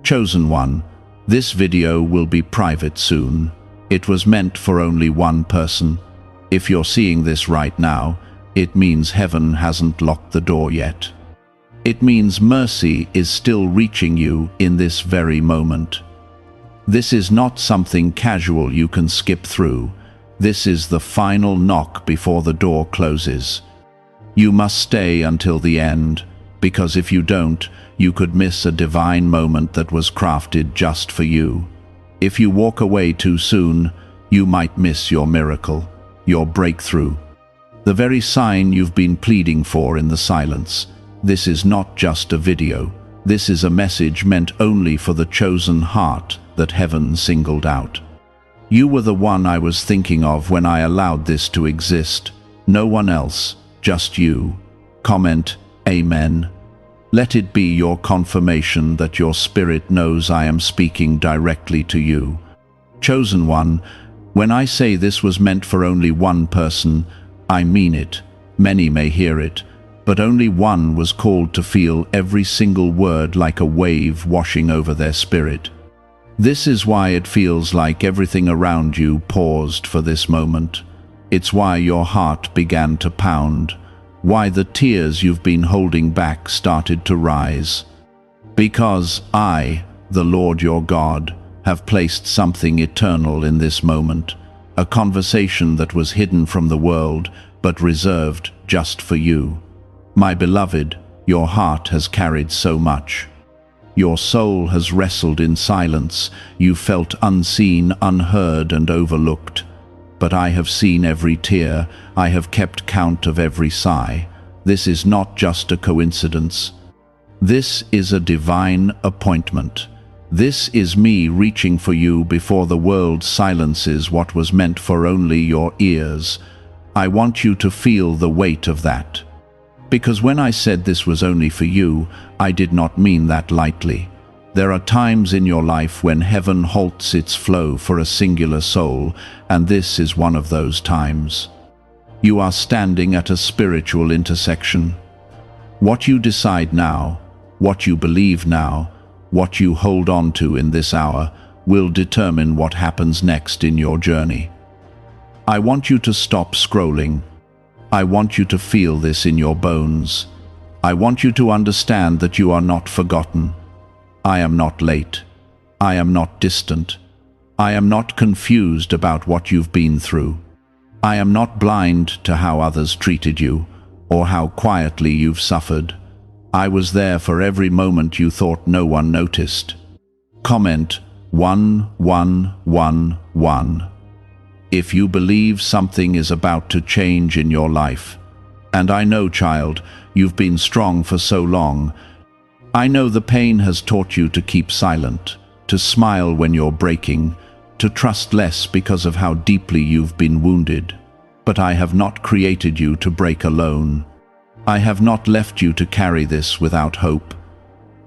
Chosen one, this video will be private soon. It was meant for only one person. If you're seeing this right now, it means heaven hasn't locked the door yet. It means mercy is still reaching you in this very moment. This is not something casual you can skip through. This is the final knock before the door closes. You must stay until the end, because if you don't, you could miss a divine moment that was crafted just for you. If you walk away too soon, you might miss your miracle, your breakthrough, the very sign you've been pleading for in the silence. This is not just a video. This is a message meant only for the chosen heart that heaven singled out. You were the one I was thinking of when I allowed this to exist. No one else, just you. Comment, Amen. Let it be your confirmation that your spirit knows I am speaking directly to you. Chosen one, when I say this was meant for only one person, I mean it. Many may hear it, but only one was called to feel every single word like a wave washing over their spirit. This is why it feels like everything around you paused for this moment. It's why your heart began to pound, why the tears you've been holding back started to rise. Because I, the Lord your God, have placed something eternal in this moment, a conversation that was hidden from the world, but reserved just for you. My beloved, your heart has carried so much. Your soul has wrestled in silence. You felt unseen, unheard, and overlooked. But I have seen every tear. I have kept count of every sigh. This is not just a coincidence. This is a divine appointment. This is me reaching for you before the world silences what was meant for only your ears. I want you to feel the weight of that. Because when I said this was only for you, I did not mean that lightly. There are times in your life when heaven halts its flow for a singular soul, and this is one of those times. You are standing at a spiritual intersection. What you decide now, what you believe now, what you hold on to in this hour, will determine what happens next in your journey. I want you to stop scrolling. I want you to feel this in your bones. I want you to understand that you are not forgotten. I am not late. I am not distant. I am not confused about what you've been through. I am not blind to how others treated you, or how quietly you've suffered. I was there for every moment you thought no one noticed. Comment 1111. If you believe something is about to change in your life. And I know, child, you've been strong for so long. I know the pain has taught you to keep silent, to smile when you're breaking, to trust less because of how deeply you've been wounded. But I have not created you to break alone. I have not left you to carry this without hope.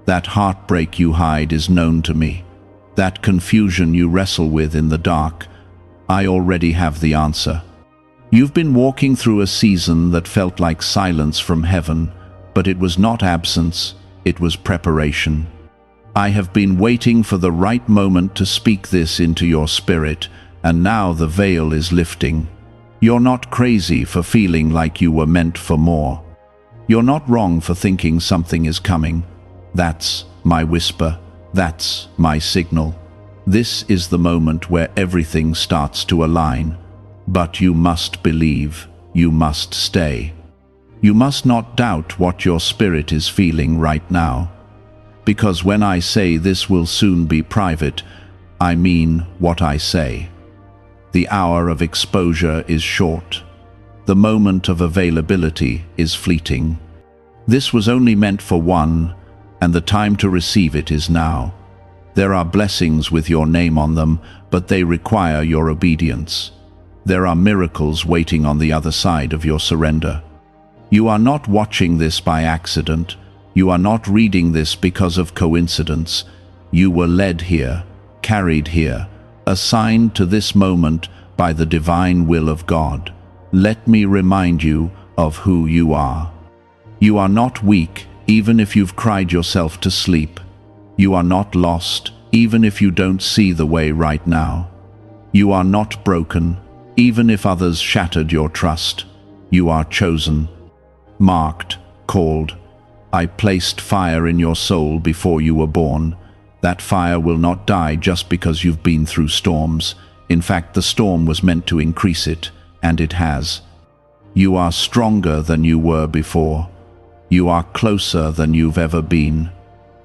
That heartbreak you hide is known to me. That confusion you wrestle with in the dark, I already have the answer. You've been walking through a season that felt like silence from heaven, but it was not absence, it was preparation. I have been waiting for the right moment to speak this into your spirit, and now the veil is lifting. You're not crazy for feeling like you were meant for more. You're not wrong for thinking something is coming. That's my whisper. That's my signal. This is the moment where everything starts to align. But you must believe. You must stay. You must not doubt what your spirit is feeling right now. Because when I say this will soon be private, I mean what I say. The hour of exposure is short. The moment of availability is fleeting. This was only meant for one, and the time to receive it is now. There are blessings with your name on them, but they require your obedience. There are miracles waiting on the other side of your surrender. You are not watching this by accident. You are not reading this because of coincidence. You were led here, carried here, assigned to this moment by the divine will of God. Let me remind you of who you are. You are not weak, even if you've cried yourself to sleep. You are not lost, even if you don't see the way right now. You are not broken, even if others shattered your trust. You are chosen, marked, called. I placed fire in your soul before you were born. That fire will not die just because you've been through storms. In fact, the storm was meant to increase it, and it has. You are stronger than you were before. You are closer than you've ever been.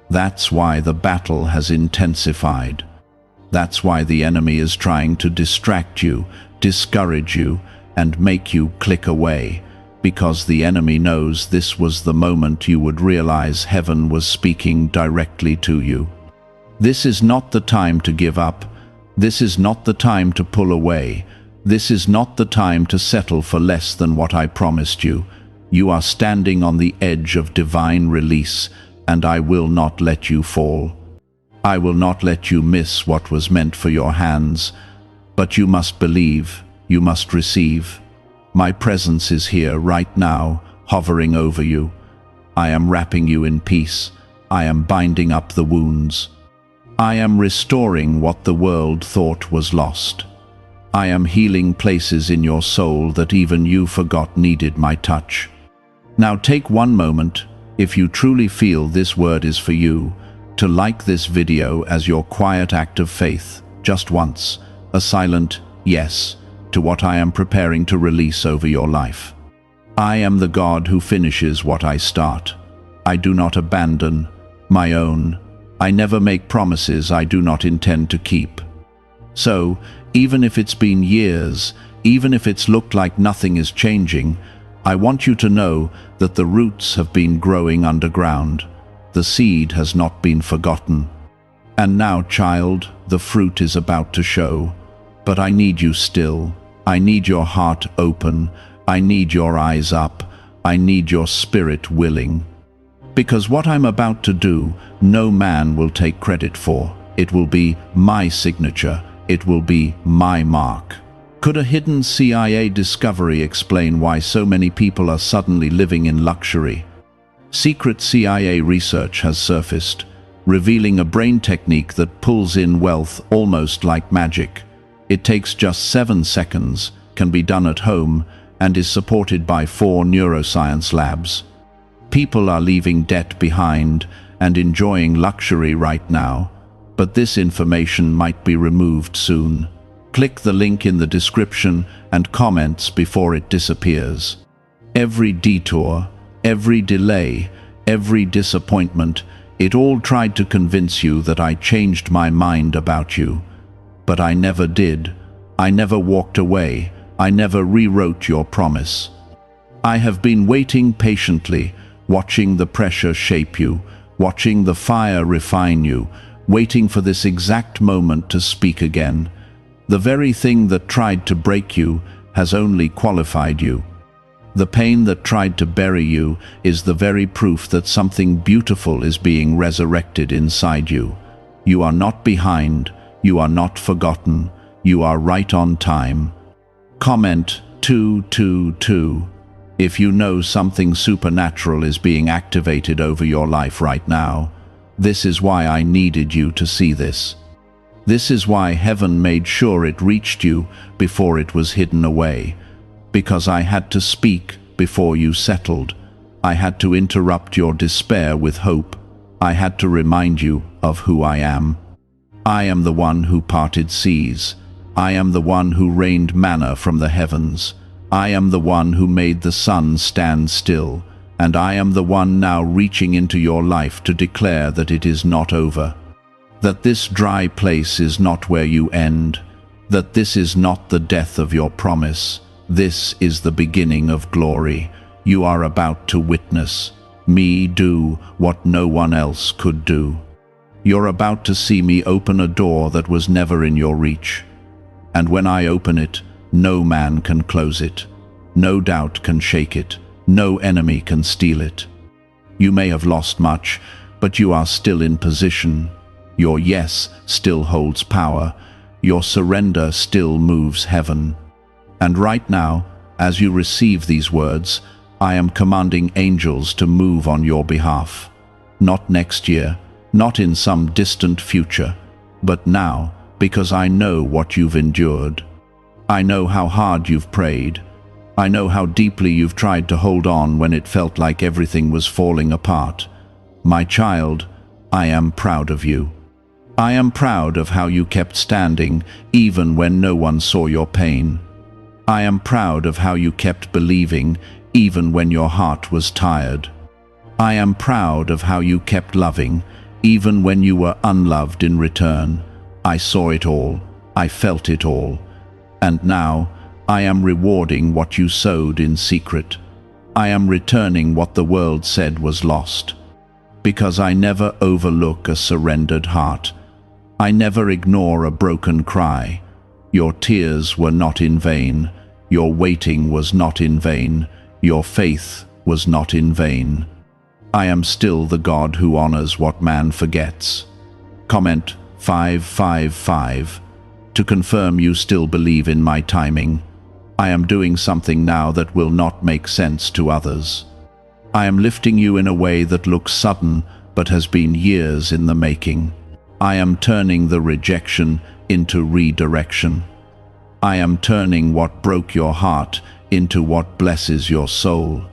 That's why the battle has intensified. That's why the enemy is trying to distract you, discourage you, and make you click away, because the enemy knows this was the moment you would realize heaven was speaking directly to you. This is not the time to give up. This is not the time to pull away. This is not the time to settle for less than what I promised you. You are standing on the edge of divine release, and I will not let you fall. I will not let you miss what was meant for your hands. But you must believe, you must receive. My presence is here right now, hovering over you. I am wrapping you in peace. I am binding up the wounds. I am restoring what the world thought was lost. I am healing places in your soul that even you forgot needed my touch. Now take one moment, if you truly feel this word is for you, to like this video as your quiet act of faith, just once, a silent yes to what I am preparing to release over your life. I am the God who finishes what I start. I do not abandon my own. I never make promises I do not intend to keep. So, even if it's been years, even if it's looked like nothing is changing, I want you to know that the roots have been growing underground. The seed has not been forgotten. And now, child, the fruit is about to show. But I need you still. I need your heart open. I need your eyes up. I need your spirit willing. Because what I'm about to do, no man will take credit for. It will be my signature. It will be my mark. Could a hidden CIA discovery explain why so many people are suddenly living in luxury? Secret CIA research has surfaced, revealing a brain technique that pulls in wealth almost like magic. It takes just 7 seconds, can be done at home, and is supported by 4 neuroscience labs. People are leaving debt behind and enjoying luxury right now, but this information might be removed soon. Click the link in the description and comments before it disappears. Every detour, every delay, every disappointment, it all tried to convince you that I changed my mind about you. But I never did. I never walked away. I never rewrote your promise. I have been waiting patiently, watching the pressure shape you, watching the fire refine you, waiting for this exact moment to speak again. The very thing that tried to break you has only qualified you. The pain that tried to bury you is the very proof that something beautiful is being resurrected inside you. You are not behind. You are not forgotten. You are right on time. Comment 222 if you know something supernatural is being activated over your life right now. This is why I needed you to see this. This is why heaven made sure it reached you before it was hidden away. Because I had to speak before you settled. I had to interrupt your despair with hope. I had to remind you of who I am. I am the one who parted seas. I am the one who rained manna from the heavens. I am the one who made the sun stand still. And I am the one now reaching into your life to declare that it is not over. That this dry place is not where you end. That this is not the death of your promise. This is the beginning of glory. You are about to witness me do what no one else could do. You're about to see me open a door that was never in your reach. And when I open it, no man can close it. No doubt can shake it. No enemy can steal it. You may have lost much, but you are still in position. Your yes still holds power. Your surrender still moves heaven. And right now, as you receive these words, I am commanding angels to move on your behalf. Not next year, not in some distant future, but now, because I know what you've endured. I know how hard you've prayed. I know how deeply you've tried to hold on when it felt like everything was falling apart. My child, I am proud of you. I am proud of how you kept standing, even when no one saw your pain. I am proud of how you kept believing, even when your heart was tired. I am proud of how you kept loving, even when you were unloved in return. I saw it all. I felt it all. And now, I am rewarding what you sowed in secret. I am returning what the world said was lost. Because I never overlook a surrendered heart. I never ignore a broken cry. Your tears were not in vain. Your waiting was not in vain. Your faith was not in vain. I am still the God who honors what man forgets. Comment 555 to confirm you still believe in my timing. I am doing something now that will not make sense to others. I am lifting you in a way that looks sudden but has been years in the making. I am turning the rejection into redirection. I am turning what broke your heart into what blesses your soul.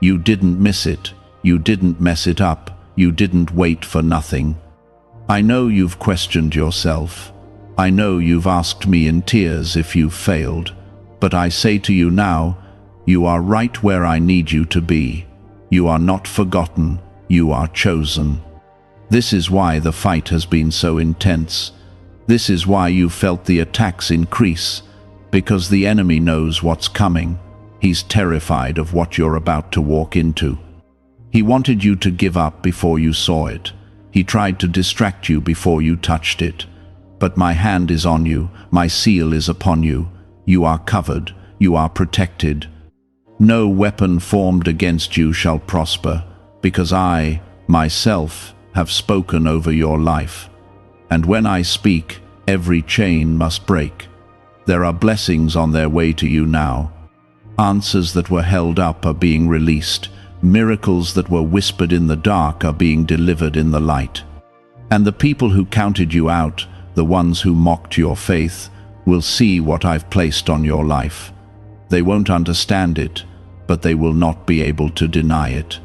You didn't miss it. You didn't mess it up. You didn't wait for nothing. I know you've questioned yourself. I know you've asked me in tears if you've failed. But I say to you now, you are right where I need you to be. You are not forgotten. You are chosen. This is why the fight has been so intense. This is why you felt the attacks increase. Because the enemy knows what's coming. He's terrified of what you're about to walk into. He wanted you to give up before you saw it. He tried to distract you before you touched it. But my hand is on you, my seal is upon you. You are covered, you are protected. No weapon formed against you shall prosper, because I, myself, have spoken over your life. And when I speak, every chain must break. There are blessings on their way to you now. Answers that were held up are being released. Miracles that were whispered in the dark are being delivered in the light. And the people who counted you out, the ones who mocked your faith, will see what I've placed on your life. They won't understand it, but they will not be able to deny it.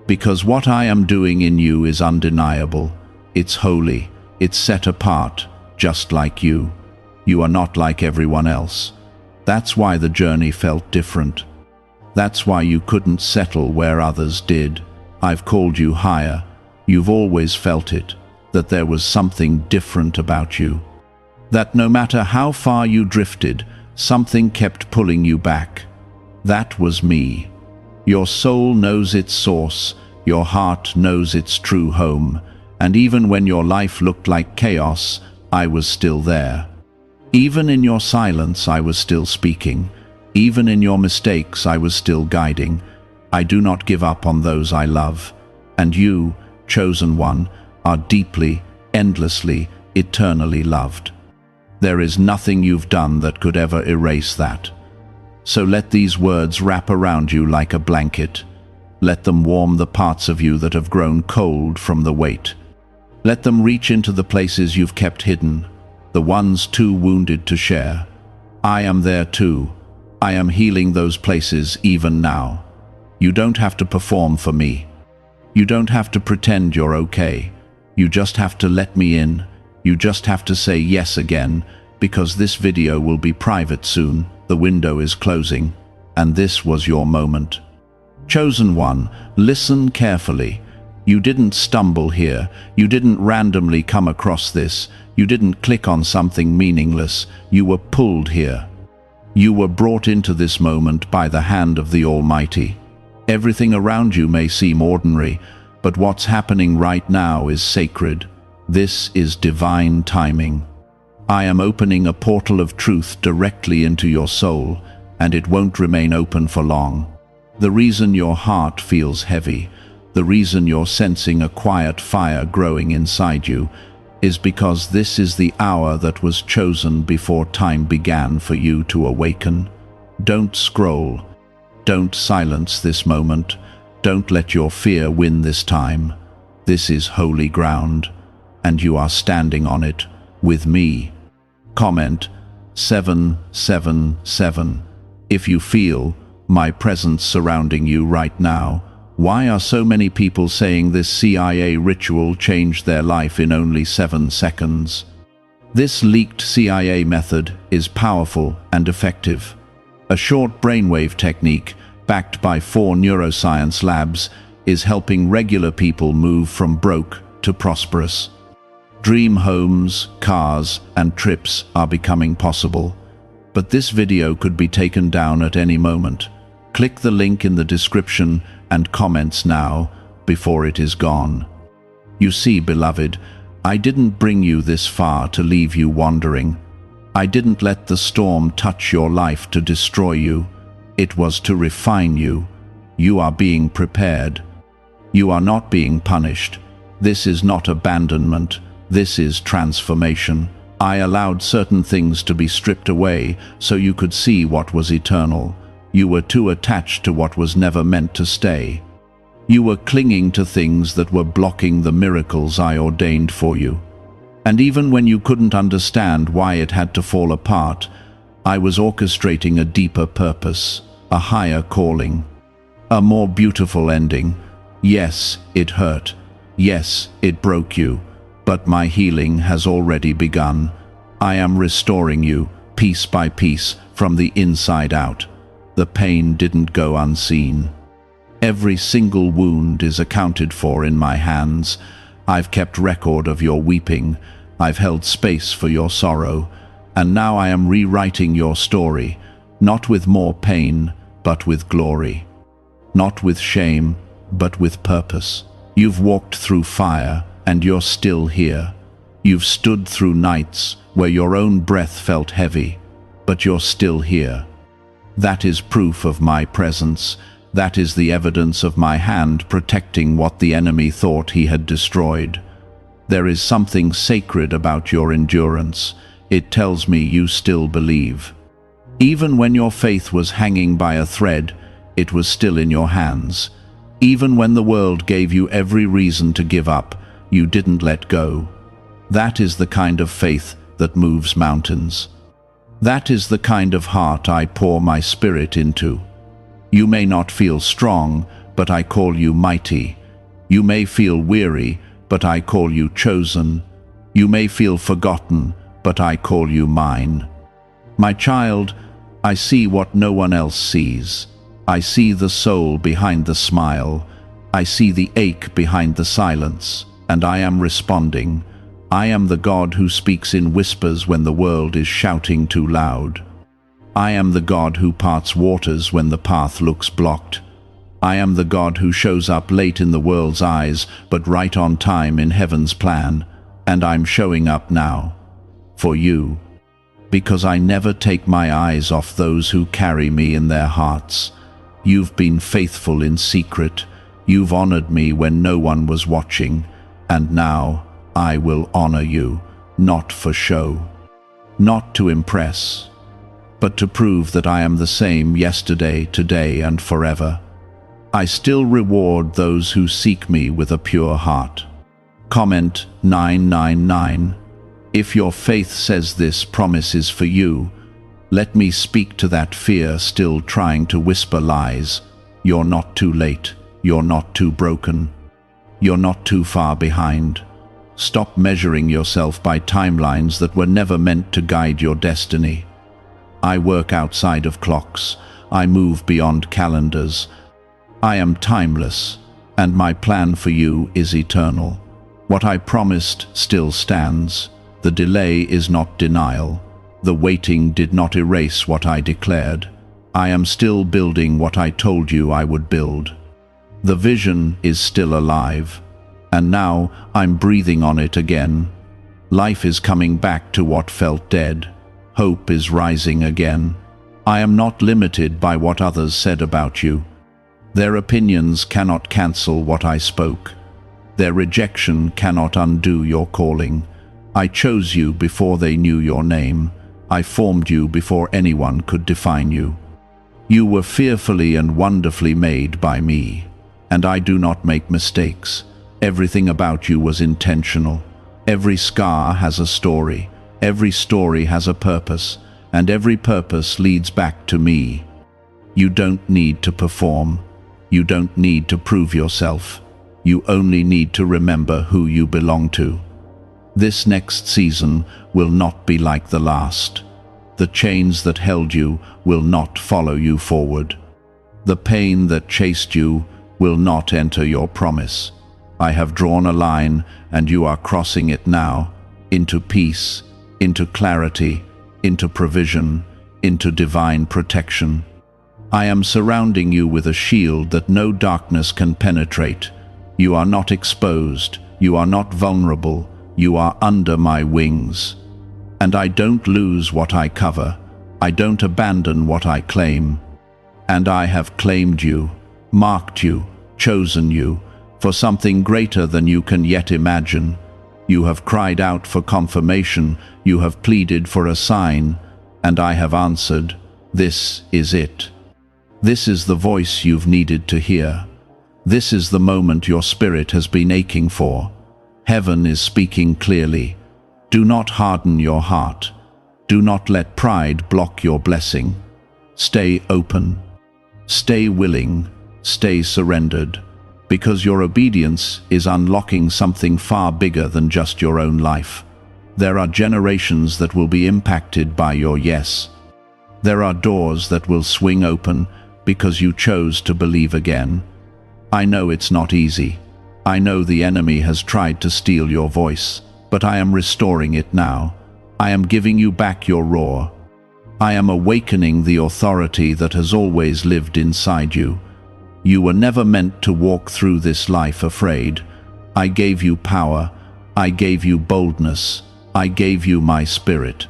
Because what I am doing in you is undeniable. It's holy. It's set apart, just like you. You are not like everyone else. That's why the journey felt different. That's why you couldn't settle where others did. I've called you higher. You've always felt it, that there was something different about you. That no matter how far you drifted, something kept pulling you back. That was me. Your soul knows its source, your heart knows its true home, and even when your life looked like chaos, I was still there. Even in your silence, I was still speaking. Even in your mistakes, I was still guiding. I do not give up on those I love. And you, chosen one, are deeply, endlessly, eternally loved. There is nothing you've done that could ever erase that. So let these words wrap around you like a blanket. Let them warm the parts of you that have grown cold from the weight. Let them reach into the places you've kept hidden, the ones too wounded to share. I am there too. I am healing those places even now. You don't have to perform for me. You don't have to pretend you're okay. You just have to let me in. You just have to say yes again, because this video will be private soon. The window is closing, and this was your moment. Chosen one, listen carefully. You didn't stumble here. You didn't randomly come across this. You didn't click on something meaningless. You were pulled here. You were brought into this moment by the hand of the Almighty. Everything around you may seem ordinary, but what's happening right now is sacred. This is divine timing. I am opening a portal of truth directly into your soul, and it won't remain open for long. The reason your heart feels heavy, the reason you're sensing a quiet fire growing inside you, is because this is the hour that was chosen before time began for you to awaken. Don't scroll. Don't silence this moment. Don't let your fear win this time. This is holy ground, and you are standing on it with me. Comment 777. If you feel my presence surrounding you right now, why are so many people saying this CIA ritual changed their life in only 7 seconds? This leaked CIA method is powerful and effective. A short brainwave technique, backed by 4 neuroscience labs, is helping regular people move from broke to prosperous. Dream homes, cars, and trips are becoming possible. But this video could be taken down at any moment. Click the link in the description and comments now, before it is gone. You see, beloved, I didn't bring you this far to leave you wandering. I didn't let the storm touch your life to destroy you. It was to refine you. You are being prepared. You are not being punished. This is not abandonment. This is transformation. I allowed certain things to be stripped away so you could see what was eternal. You were too attached to what was never meant to stay. You were clinging to things that were blocking the miracles I ordained for you. And even when you couldn't understand why it had to fall apart, I was orchestrating a deeper purpose, a higher calling, a more beautiful ending. Yes, it hurt. Yes, it broke you. But my healing has already begun. I am restoring you, piece by piece, from the inside out. The pain didn't go unseen. Every single wound is accounted for in my hands. I've kept record of your weeping. I've held space for your sorrow. And now I am rewriting your story, not with more pain, but with glory. Not with shame, but with purpose. You've walked through fire, and you're still here. You've stood through nights where your own breath felt heavy, but you're still here. That is proof of my presence. That is the evidence of my hand protecting what the enemy thought he had destroyed. There is something sacred about your endurance. It tells me you still believe. Even when your faith was hanging by a thread, it was still in your hands. Even when the world gave you every reason to give up, you didn't let go. That is the kind of faith that moves mountains. That is the kind of heart I pour my spirit into. You may not feel strong, but I call you mighty. You may feel weary, but I call you chosen. You may feel forgotten, but I call you mine. My child, I see what no one else sees. I see the soul behind the smile. I see the ache behind the silence, and I am responding. I am the God who speaks in whispers when the world is shouting too loud. I am the God who parts waters when the path looks blocked. I am the God who shows up late in the world's eyes, but right on time in heaven's plan. And I'm showing up now. For you. Because I never take my eyes off those who carry me in their hearts. You've been faithful in secret. You've honored me when no one was watching. And now I will honor you, not for show. Not to impress, but to prove that I am the same yesterday, today, and forever. I still reward those who seek me with a pure heart. Comment 999. If your faith says this promise is for you, let me speak to that fear still trying to whisper lies. You're not too late. You're not too broken. You're not too far behind. Stop measuring yourself by timelines that were never meant to guide your destiny. I work outside of clocks. I move beyond calendars. I am timeless, and my plan for you is eternal. What I promised still stands. The delay is not denial. The waiting did not erase what I declared. I am still building what I told you I would build. The vision is still alive, and now I'm breathing on it again. Life is coming back to what felt dead. Hope is rising again. I am not limited by what others said about you. Their opinions cannot cancel what I spoke. Their rejection cannot undo your calling. I chose you before they knew your name. I formed you before anyone could define you. You were fearfully and wonderfully made by me, and I do not make mistakes. Everything about you was intentional. Every scar has a story. Every story has a purpose, and every purpose leads back to me. You don't need to perform. You don't need to prove yourself. You only need to remember who you belong to. This next season will not be like the last. The chains that held you will not follow you forward. The pain that chased you will not enter your promise. I have drawn a line, and you are crossing it now, into peace, into clarity, into provision, into divine protection. I am surrounding you with a shield that no darkness can penetrate. You are not exposed, you are not vulnerable, you are under my wings. And I don't lose what I cover, I don't abandon what I claim. And I have claimed you, marked you, chosen you, for something greater than you can yet imagine. You have cried out for confirmation, you have pleaded for a sign, and I have answered, this is it. This is the voice you've needed to hear. This is the moment your spirit has been aching for. Heaven is speaking clearly. Do not harden your heart. Do not let pride block your blessing. Stay open. Stay willing. Stay surrendered. Because your obedience is unlocking something far bigger than just your own life. There are generations that will be impacted by your yes. There are doors that will swing open because you chose to believe again. I know it's not easy. I know the enemy has tried to steal your voice, but I am restoring it now. I am giving you back your roar. I am awakening the authority that has always lived inside you. You were never meant to walk through this life afraid. I gave you power. I gave you boldness. I gave you my spirit.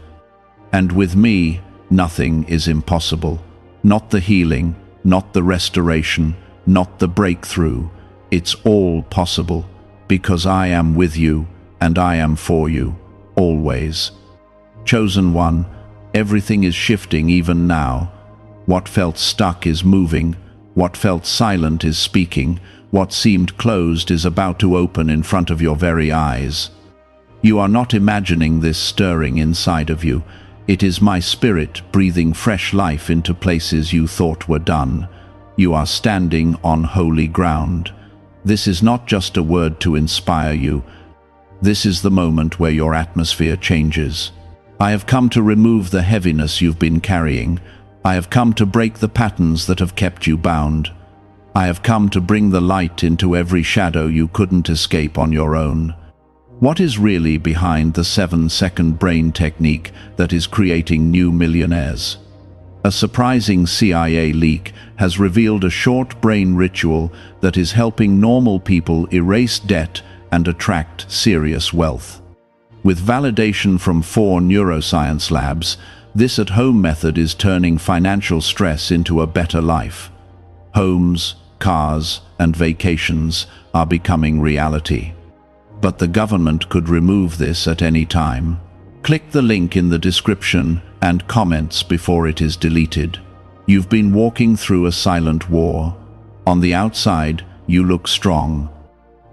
And with me, nothing is impossible. Not the healing, not the restoration, not the breakthrough. It's all possible, because I am with you and I am for you, always. Chosen one, everything is shifting even now. What felt stuck is moving. What felt silent is speaking. What seemed closed is about to open in front of your very eyes. You are not imagining this stirring inside of you. It is my spirit breathing fresh life into places you thought were done. You are standing on holy ground. This is not just a word to inspire you. This is the moment where your atmosphere changes. I have come to remove the heaviness you've been carrying. I have come to break the patterns that have kept you bound. I have come to bring the light into every shadow you couldn't escape on your own. What is really behind the 7-second brain technique that is creating new millionaires? A surprising CIA leak has revealed a short brain ritual that is helping normal people erase debt and attract serious wealth. With validation from 4 neuroscience labs, this at-home method is turning financial stress into a better life. Homes, cars, and vacations are becoming reality. But the government could remove this at any time. Click the link in the description and comments before it is deleted. You've been walking through a silent war. On the outside, you look strong.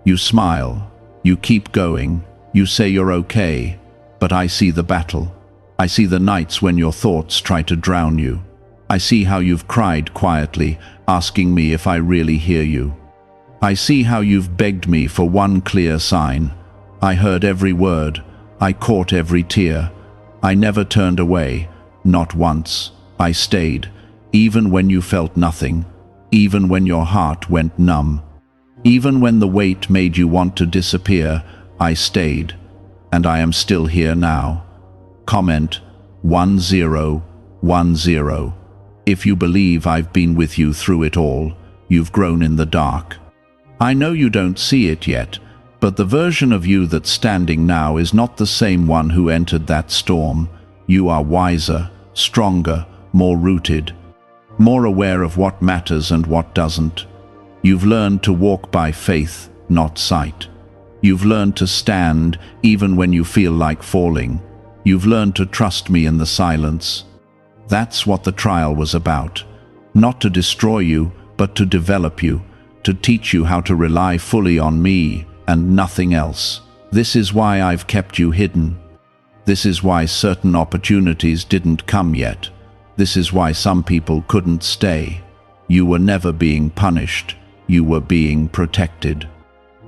You smile. You keep going. You say you're okay. But I see the battle. I see the nights when your thoughts try to drown you. I see how you've cried quietly, asking me if I really hear you. I see how you've begged me for one clear sign. I heard every word. I caught every tear. I never turned away, not once. I stayed, even when you felt nothing, even when your heart went numb. Even when the weight made you want to disappear, I stayed, and I am still here now. Comment 1010. If you believe I've been with you through it all, you've grown in the dark. I know you don't see it yet, but the version of you that's standing now is not the same one who entered that storm. You are wiser, stronger, more rooted, more aware of what matters and what doesn't. You've learned to walk by faith, not sight. You've learned to stand even when you feel like falling. You've learned to trust me in the silence. That's what the trial was about. Not to destroy you, but to develop you, to teach you how to rely fully on me, and nothing else. This is why I've kept you hidden. This is why certain opportunities didn't come yet. This is why some people couldn't stay. You were never being punished. You were being protected.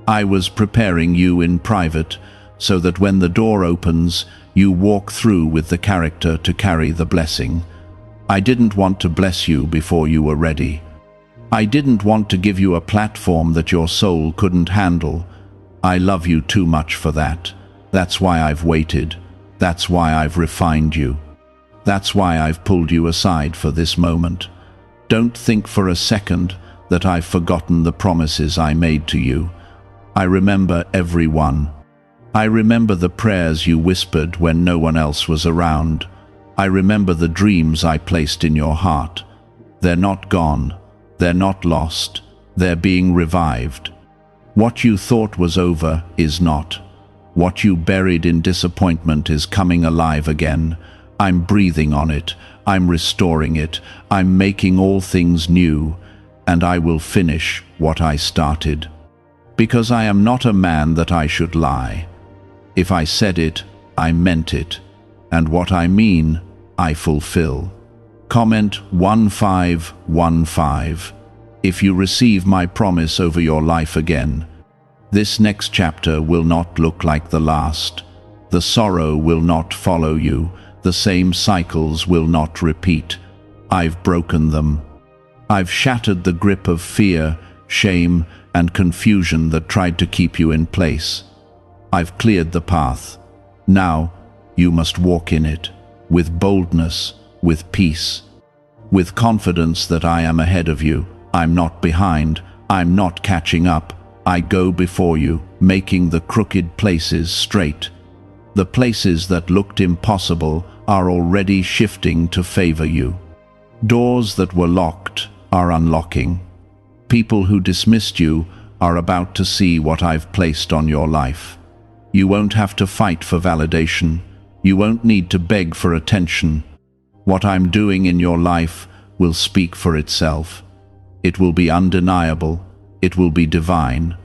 I was preparing you in private so that when the door opens, you walk through with the character to carry the blessing. I didn't want to bless you before you were ready. I didn't want to give you a platform that your soul couldn't handle. I love you too much for that. That's why I've waited. That's why I've refined you. That's why I've pulled you aside for this moment. Don't think for a second that I've forgotten the promises I made to you. I remember every one. I remember the prayers you whispered when no one else was around. I remember the dreams I placed in your heart. They're not gone. They're not lost. They're being revived. What you thought was over is not. What you buried in disappointment is coming alive again. I'm breathing on it. I'm restoring it. I'm making all things new. And I will finish what I started. Because I am not a man that I should lie. If I said it, I meant it. And what I mean, I fulfill. Comment 1515. If you receive my promise over your life again, this next chapter will not look like the last. The sorrow will not follow you. The same cycles will not repeat. I've broken them. I've shattered the grip of fear, shame, and confusion that tried to keep you in place. I've cleared the path. Now, you must walk in it, with boldness, with peace, with confidence that I am ahead of you. I'm not behind. I'm not catching up. I go before you, making the crooked places straight. The places that looked impossible are already shifting to favor you. Doors that were locked are unlocking. People who dismissed you are about to see what I've placed on your life. You won't have to fight for validation. You won't need to beg for attention. What I'm doing in your life will speak for itself. It will be undeniable. It will be divine.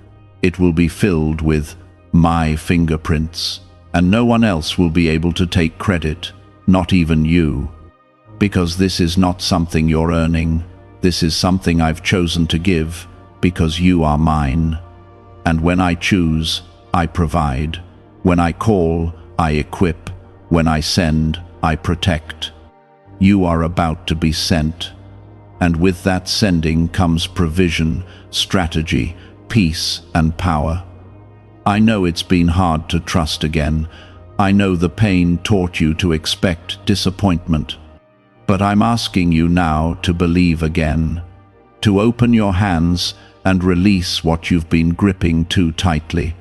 It will be filled with my fingerprints. And no one else will be able to take credit, not even you. Because this is not something you're earning. This is something I've chosen to give, because you are mine. And when I choose, I provide. When I call, I equip. When I send, I protect. You are about to be sent. And with that sending comes provision, strategy, peace, and power. I know it's been hard to trust again. I know the pain taught you to expect disappointment. But I'm asking you now to believe again, to open your hands and release what you've been gripping too tightly,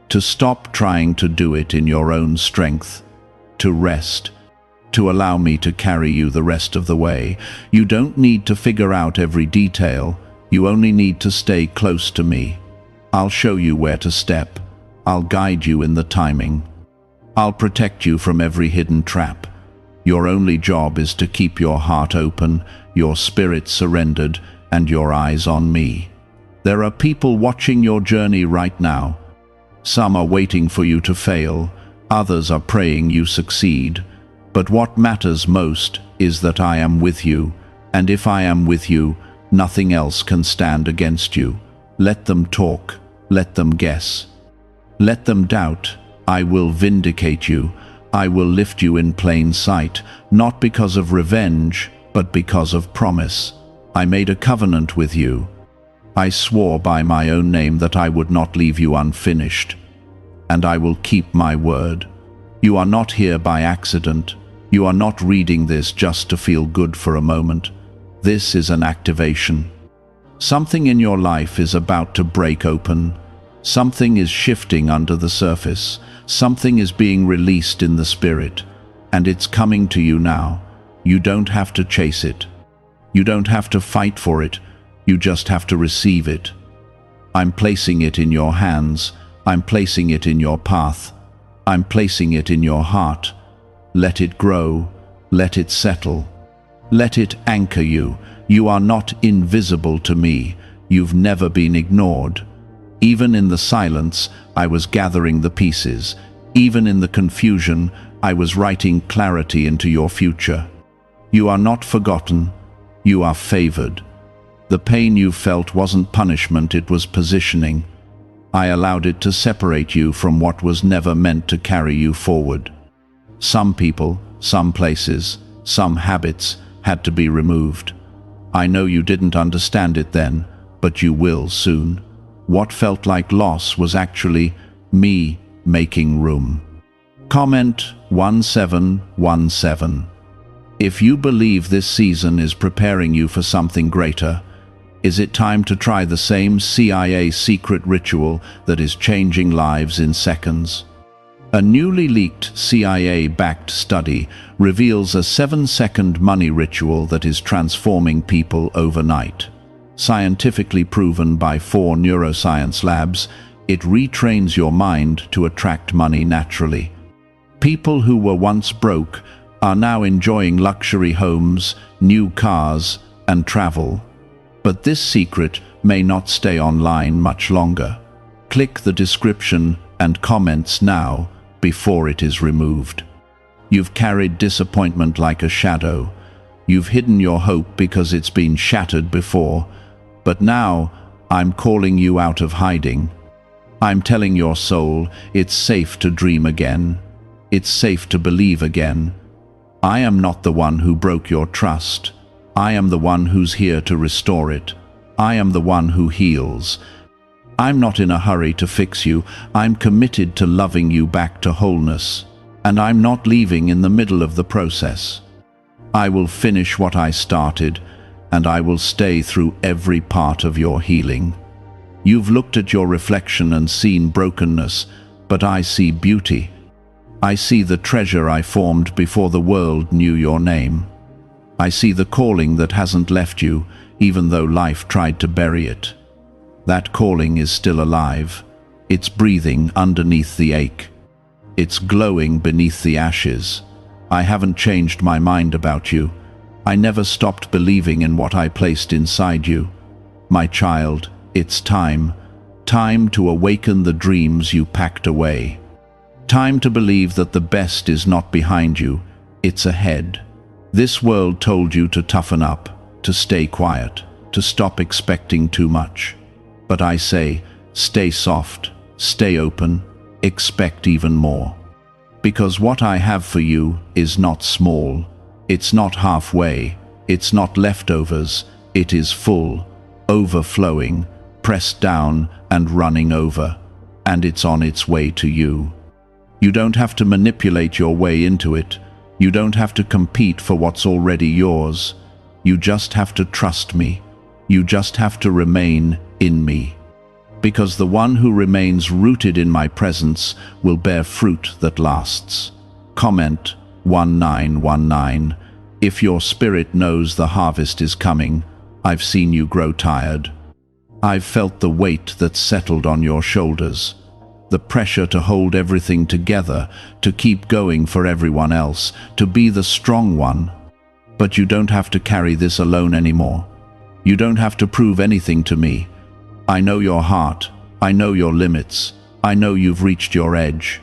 to stop trying to do it in your own strength, to rest, to allow me to carry you the rest of the way. You don't need to figure out every detail. You only need to stay close to me. I'll show you where to step. I'll guide you in the timing. I'll protect you from every hidden trap. Your only job is to keep your heart open, your spirit surrendered, and your eyes on me. There are people watching your journey right now. Some are waiting for you to fail. Others are praying you succeed. But what matters most is that I am with you, and if I am with you, nothing else can stand against you. Let them talk. Let them guess. Let them doubt. I will vindicate you. I will lift you in plain sight, not because of revenge, but because of promise. I made a covenant with you. I swore by my own name that I would not leave you unfinished. And I will keep my word. You are not here by accident. You are not reading this just to feel good for a moment. This is an activation. Something in your life is about to break open. Something is shifting under the surface. Something is being released in the spirit, and it's coming to you now. You don't have to chase it. You don't have to fight for it. You just have to receive it. I'm placing it in your hands. I'm placing it in your path. I'm placing it in your heart. Let it grow. Let it settle. Let it anchor you. You are not invisible to me. You've never been ignored. Even in the silence, I was gathering the pieces. Even in the confusion, I was writing clarity into your future. You are not forgotten. You are favored. The pain you felt wasn't punishment, it was positioning. I allowed it to separate you from what was never meant to carry you forward. Some people, some places, some habits had to be removed. I know you didn't understand it then, but you will soon. What felt like loss was actually me making room. Comment 1717. If you believe this season is preparing you for something greater, is it time to try the same CIA secret ritual that is changing lives in seconds? A newly leaked CIA-backed study reveals a 7-second money ritual that is transforming people overnight. Scientifically proven by 4 neuroscience labs, it retrains your mind to attract money naturally. People who were once broke are now enjoying luxury homes, new cars, and travel. But this secret may not stay online much longer. Click the description and comments now before it is removed. You've carried disappointment like a shadow. You've hidden your hope because it's been shattered before. But now, I'm calling you out of hiding. I'm telling your soul it's safe to dream again. It's safe to believe again. I am not the one who broke your trust. I am the one who's here to restore it. I am the one who heals. I'm not in a hurry to fix you. I'm committed to loving you back to wholeness. And I'm not leaving in the middle of the process. I will finish what I started, and I will stay through every part of your healing. You've looked at your reflection and seen brokenness, but I see beauty. I see the treasure I formed before the world knew your name. I see the calling that hasn't left you, even though life tried to bury it. That calling is still alive. It's breathing underneath the ache. It's glowing beneath the ashes. I haven't changed my mind about you. I never stopped believing in what I placed inside you. My child, it's time. Time to awaken the dreams you packed away. Time to believe that the best is not behind you, it's ahead. This world told you to toughen up, to stay quiet, to stop expecting too much. But I say, stay soft, stay open, expect even more. Because what I have for you is not small. It's not halfway. It's not leftovers. It is full, overflowing, pressed down and running over. And it's on its way to you. You don't have to manipulate your way into it. You don't have to compete for what's already yours. You just have to trust me. You just have to remain in me. Because the one who remains rooted in my presence will bear fruit that lasts. Comment 1919. If your spirit knows the harvest is coming, I've seen you grow tired. I've felt the weight that settled on your shoulders. The pressure to hold everything together, to keep going for everyone else, to be the strong one. But you don't have to carry this alone anymore. You don't have to prove anything to me. I know your heart. I know your limits. I know you've reached your edge.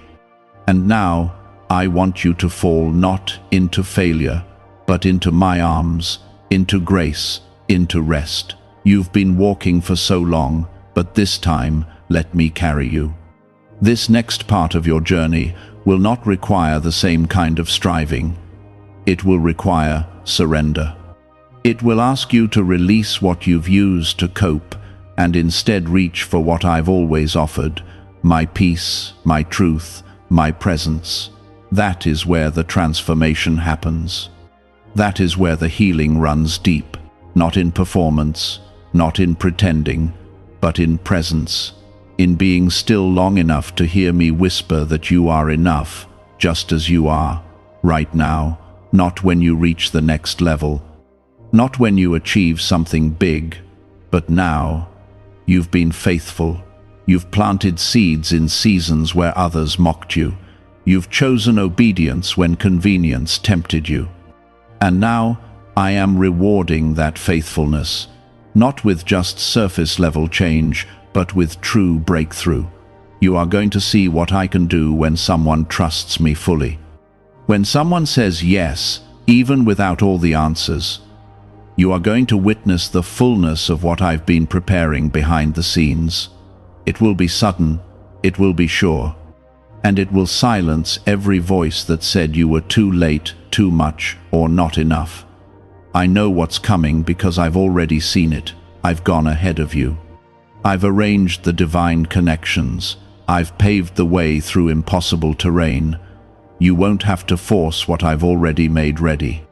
And now, I want you to fall not into failure, but into my arms, into grace, into rest. You've been walking for so long, but this time, let me carry you. This next part of your journey will not require the same kind of striving. It will require surrender. It will ask you to release what you've used to cope and instead reach for what I've always offered, my peace, my truth, my presence. That is where the transformation happens. That is where the healing runs deep, not in performance, not in pretending, but in presence. In being still long enough to hear me whisper that you are enough, just as you are, right now, not when you reach the next level, not when you achieve something big, but now. You've been faithful. You've planted seeds in seasons where others mocked you. You've chosen obedience when convenience tempted you. And now, I am rewarding that faithfulness, not with just surface-level change, but with true breakthrough. You are going to see what I can do when someone trusts me fully. When someone says yes, even without all the answers, you are going to witness the fullness of what I've been preparing behind the scenes. It will be sudden, it will be sure, and it will silence every voice that said you were too late, too much, or not enough. I know what's coming because I've already seen it. I've gone ahead of you. I've arranged the divine connections. I've paved the way through impossible terrain. You won't have to force what I've already made ready.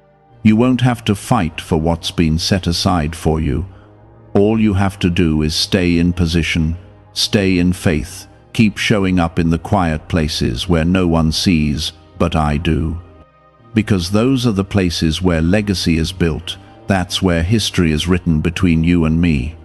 You won't have to fight for what's been set aside for you. All you have to do is stay in position, stay in faith, keep showing up in the quiet places where no one sees, but I do. Because those are the places where legacy is built. That's where history is written between you and me.